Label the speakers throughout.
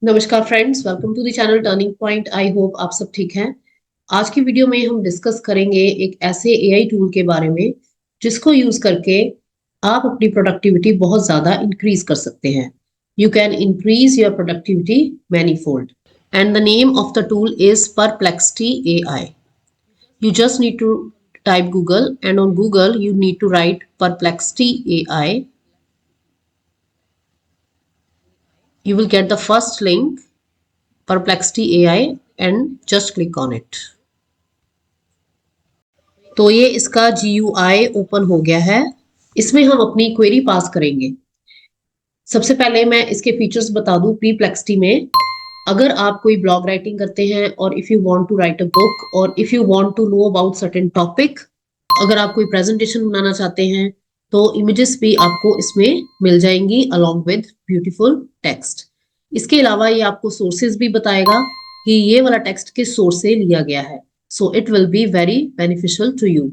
Speaker 1: नमस्कार friends, welcome to the channel Turning Point. I hope आप सब ठीक हैं। आज की वीडियो में हम डिस्कस करेंगे एक ऐसे एआई टूल के बारे में जिसको यूज करके आप अपनी प्रोडक्टिविटी बहुत ज्यादा इंक्रीज कर सकते हैं। You can increase your productivity many fold and the name of the tool is perplexity AI. You just need to type Google, and on Google you need to write Perplexity AI. You will get the first link, Perplexity AI, and just click on it. तो ये इसका GUI open हो गया है। इसमें हम अपनी query पास करेंगे। सबसे पहले मैं इसके फीचर्स बता दूं। Perplexity में अगर आप कोई ब्लॉग राइटिंग करते हैं और if you want to write a book और if you want to know about certain topic, अगर आप कोई प्रेजेंटेशन बनाना चाहते हैं तो इमेजेस भी आपको इसमें मिल जाएंगी अलोंग विद ब्यूटीफुल टेक्स्ट। इसके अलावा ये आपको सोर्सेज भी बताएगा कि ये वाला टेक्स्ट किस सोर्स से लिया गया है। So it will be very beneficial to you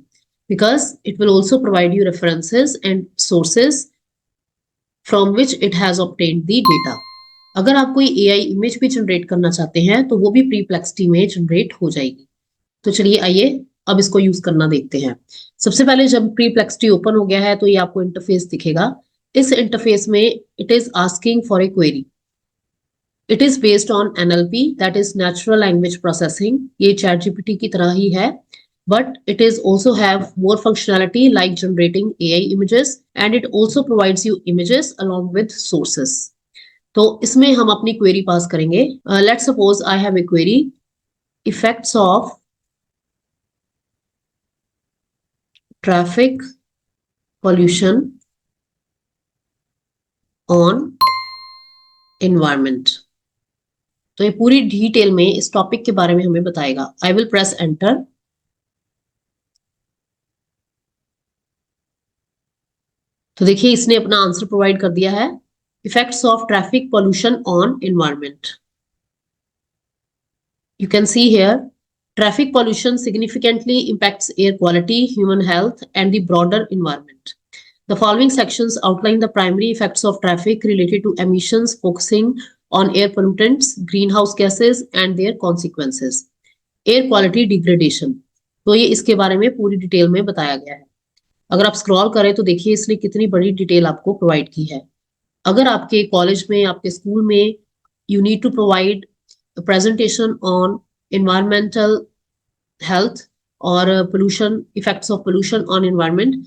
Speaker 1: because it will also provide you references and sources from which it has obtained the data. अगर आप कोई एआई इमेज भी जनरेट करना चाहते हैं तो वो भी Perplexity में जनरेट हो जाएगी। तो चलिए आइए अब इसको यूज करना देखते हैं। सबसे पहले जब Perplexity ओपन हो गया है तो ये आपको इंटरफेस दिखेगा। इस इंटरफेस में it is asking for a query. It is based on NLP, that is natural language processing. ये ChatGPT की तरह ही है, but it is also have more functionality like generating AI images, and it also provides you images along with sources. तो इसमें हम अपनी query पास करेंगे। Let's suppose I have a query, effects of traffic pollution on environment. तो ये पूरी detail में इस टॉपिक के बारे में हमें बताएगा। I will press enter. तो देखिए इसने अपना आंसर प्रोवाइड कर दिया है, effects of traffic pollution on environment. You can see here, traffic pollution significantly impacts air quality, human health, and the broader environment. The following sections outline the primary effects of traffic related to emissions, focusing on air pollutants, greenhouse gases, and their consequences. Air quality degradation. तो ये इसके बारे में पूरी detail में बताया गया है। अगर आप स्क्रॉल करें तो देखिए इसने कितनी बड़ी डिटेल आपको प्रोवाइड की है। अगर आपके कॉलेज में, आपके स्कूल में you need to provide presentation on environmental health और pollution, effects of pollution on environment,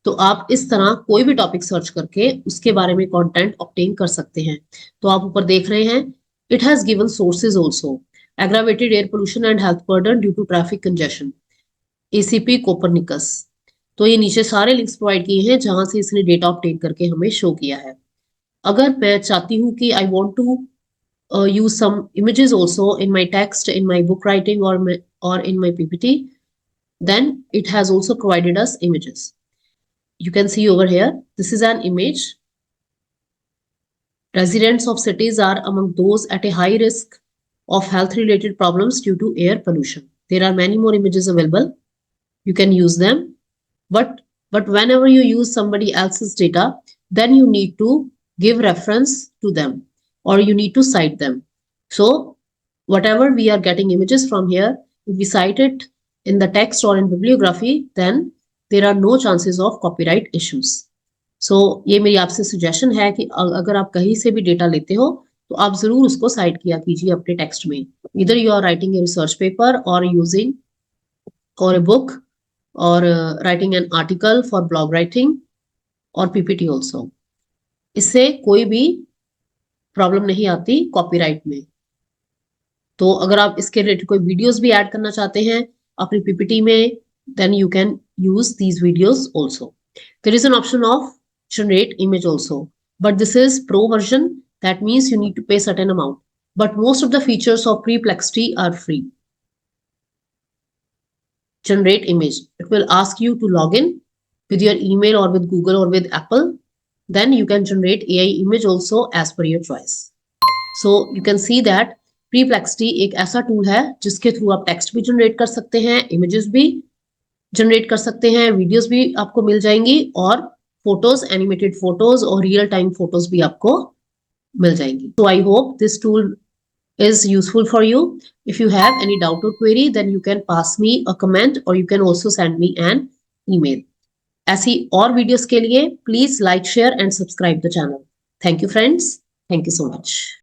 Speaker 1: तो आप इस तरह कोई भी टॉपिक सर्च करके उसके बारे में कंटेंट ऑब्टेन कर सकते हैं। तो आप ऊपर देख रहे हैं, it has given sources also, aggravated air pollution and health burden due to traffic congestion, ACP Copernicus. तो ये नीचे सारे लिंक्स प्रोवाइड किए हैं जहां से इसने डेटा ऑब्टेन करके हमें शो किया है। अगर मैं चाहती हूँ कि I want to use some images also in my text, in my book writing, or in my PPT, then it has also provided us images. You can see over here, this is an image. Residents of cities are among those at a high risk of health related problems due to air pollution. There are many more images available. You can use them, but whenever you use somebody else's data, then you need to give reference to them, or you need to cite them. So whatever we are getting images from here, if we cite it in the text or in bibliography, then there are no chances of copyright issues. So ये मेरी आपसे suggestion है कि अगर आप कहीं से भी डेटा लेते हो तो आप जरूर उसको साइट किया कीजिए अपने टेक्स्ट में। इधर you are writing a research paper or using or a book or writing an article for blog writing or PPT also. इससे कोई भी प्रॉब्लम नहीं आती कॉपीराइट में। तो अगर आप इसके रिलेटेड कोई वीडियोस भी ऐड करना चाहते हैं अपनी PPT में, then you can use these videos also. There is an option of generate image also, but this is pro version. That means you need to pay certain amount. But most of the features of Perplexity are free. Generate image. It will ask you to log in with your email or with Google or with Apple. Then you can generate AI image also as per your choice. So you can see that Perplexity एक ऐसा tool है जिसके through आप text भी generate कर सकते हैं, images भी जनरेट कर सकते हैं, वीडियोस भी आपको मिल जाएंगी और फोटोज, एनिमेटेड फोटोज और रियल टाइम फोटोज भी आपको मिल जाएंगी। So I hope this tool is useful for you. If you have any doubt or query, then you can pass me a comment or you can also send me an email. ऐसी और videos के लिए please like share and subscribe the channel. Thank you friends. Thank you so much.